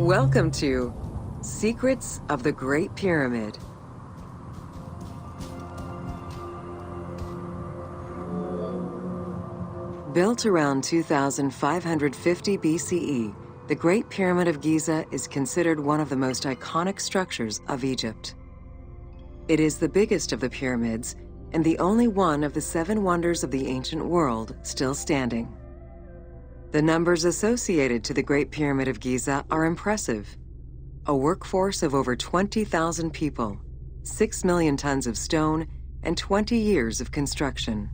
Welcome to Secrets of the Great Pyramid. Built around 2550 BCE, the Great Pyramid of Giza is considered one of the most iconic structures of Egypt. It is the biggest of the pyramids and the only one of the 7 wonders of the ancient world still standing. The numbers associated to the Great Pyramid of Giza are impressive. A workforce of over 20,000 people, 6 million tons of stone, and 20 years of construction.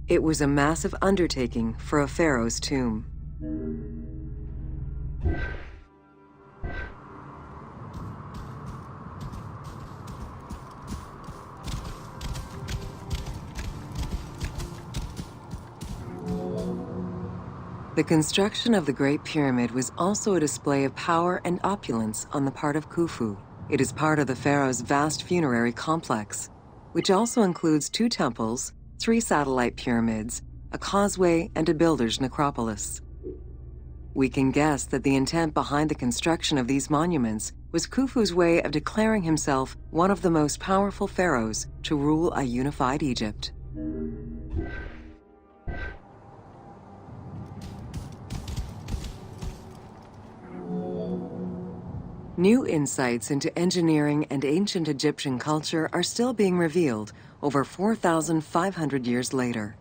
It was a massive undertaking for a pharaoh's tomb. The construction of the Great Pyramid was also a display of power and opulence on the part of Khufu. It is part of the pharaoh's vast funerary complex, which also includes 2 temples, 3 satellite pyramids, a causeway, and a builder's necropolis. We can guess that the intent behind the construction of these monuments was Khufu's way of declaring himself one of the most powerful pharaohs to rule a unified Egypt. New insights into engineering and ancient Egyptian culture are still being revealed over 4,500 years later.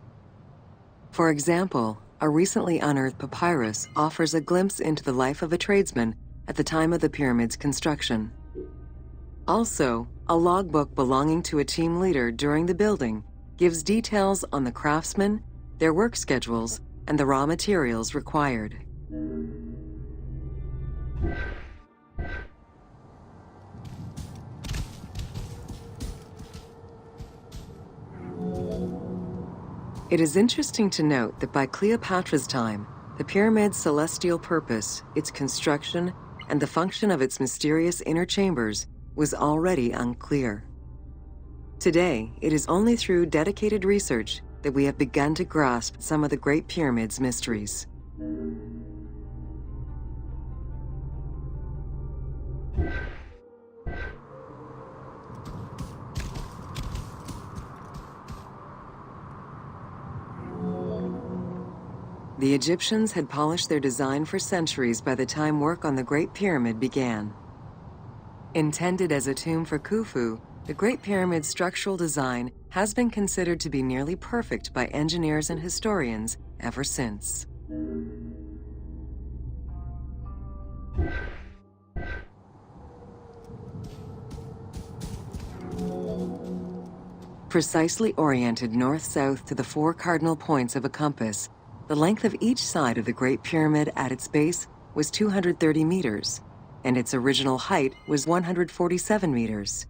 For example, a recently unearthed papyrus offers a glimpse into the life of a tradesman at the time of the pyramid's construction. Also, a logbook belonging to a team leader during the building gives details on the craftsmen, their work schedules, and the raw materials required. It is interesting to note that by Cleopatra's time, the pyramid's celestial purpose, its construction, and the function of its mysterious inner chambers was already unclear. Today, it is only through dedicated research that we have begun to grasp some of the Great Pyramid's mysteries. The Egyptians had polished their design for centuries by the time work on the Great Pyramid began. Intended as a tomb for Khufu, the Great Pyramid's structural design has been considered to be nearly perfect by engineers and historians ever since. Precisely oriented north-south to the 4 cardinal points of a compass, the length of each side of the Great Pyramid at its base was 230 meters, and its original height was 147 meters.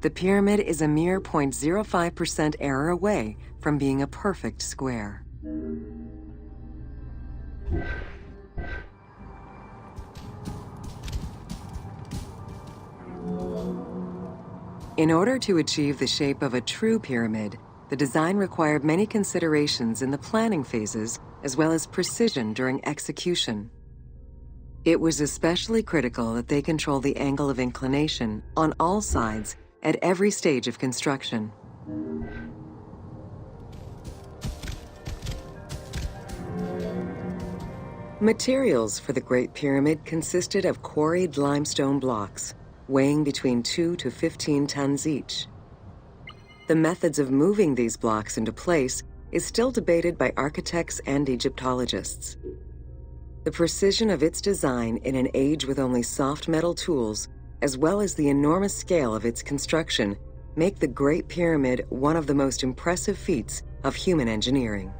The pyramid is a mere 0.05% error away from being a perfect square. In order to achieve the shape of a true pyramid, the design required many considerations in the planning phases as well as precision during execution. It was especially critical that they control the angle of inclination on all sides at every stage of construction. Materials for the Great Pyramid consisted of quarried limestone blocks, weighing between 2 to 15 tons each. The methods of moving these blocks into place is still debated by architects and Egyptologists. The precision of its design in an age with only soft metal tools, as well as the enormous scale of its construction, make the Great Pyramid one of the most impressive feats of human engineering.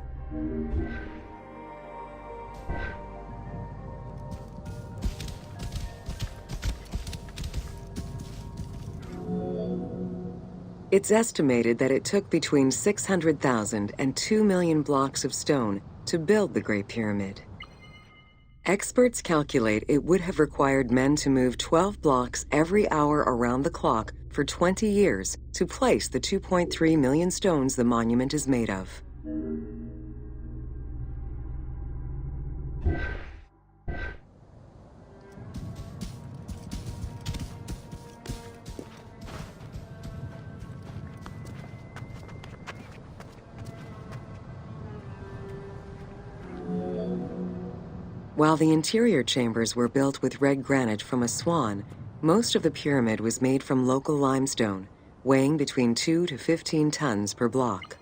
It's estimated that it took between 600,000 and 2 million blocks of stone to build the Great Pyramid. Experts calculate it would have required men to move 12 blocks every hour around the clock for 20 years to place the 2.3 million stones the monument is made of. While the interior chambers were built with red granite from Aswan, most of the pyramid was made from local limestone, weighing between 2 to 15 tons per block.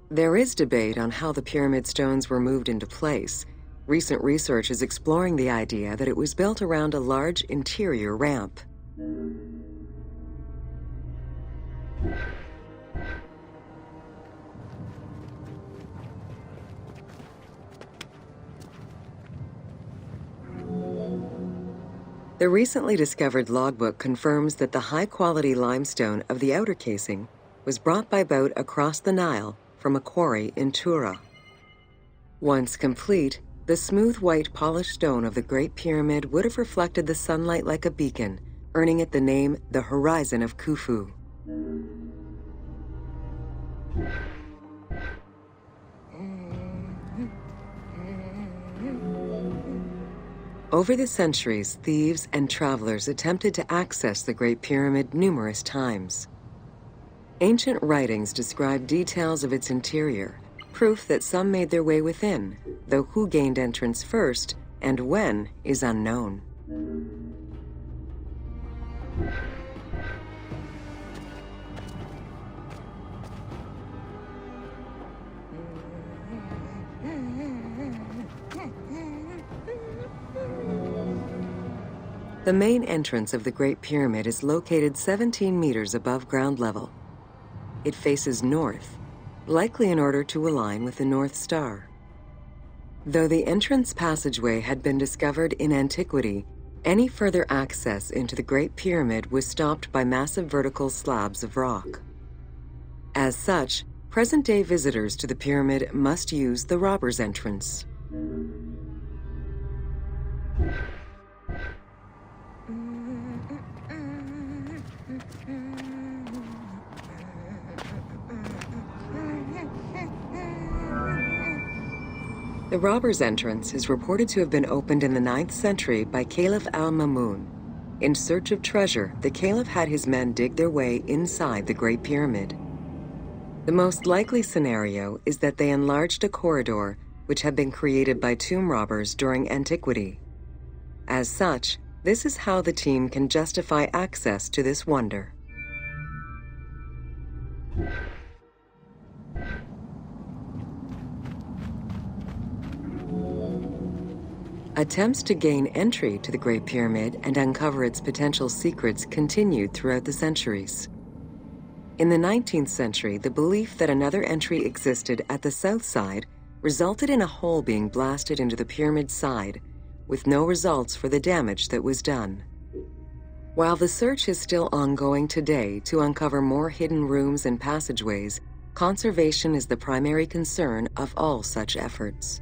There is debate on how the pyramid stones were moved into place. Recent research is exploring the idea that it was built around a large interior ramp. The recently discovered logbook confirms that the high-quality limestone of the outer casing was brought by boat across the Nile from a quarry in Tura. Once complete, the smooth white polished stone of the Great Pyramid would have reflected the sunlight like a beacon, earning it the name the Horizon of Khufu. Over the centuries, thieves and travelers attempted to access the Great Pyramid numerous times. Ancient writings describe details of its interior, proof that some made their way within, though who gained entrance first and when is unknown. The main entrance of the Great Pyramid is located 17 meters above ground level. It faces north, likely in order to align with the North Star. Though the entrance passageway had been discovered in antiquity, any further access into the Great Pyramid was stopped by massive vertical slabs of rock. As such, present-day visitors to the pyramid must use the robber's entrance. The robber's entrance is reported to have been opened in the 9th century by Caliph al-Mamun. In search of treasure, the Caliph had his men dig their way inside the Great Pyramid. The most likely scenario is that they enlarged a corridor which had been created by tomb robbers during antiquity. As such, this is how the team can justify access to this wonder. Attempts to gain entry to the Great Pyramid and uncover its potential secrets continued throughout the centuries. In the 19th century, the belief that another entry existed at the south side resulted in a hole being blasted into the pyramid's side, with no results for the damage that was done. While the search is still ongoing today to uncover more hidden rooms and passageways, conservation is the primary concern of all such efforts.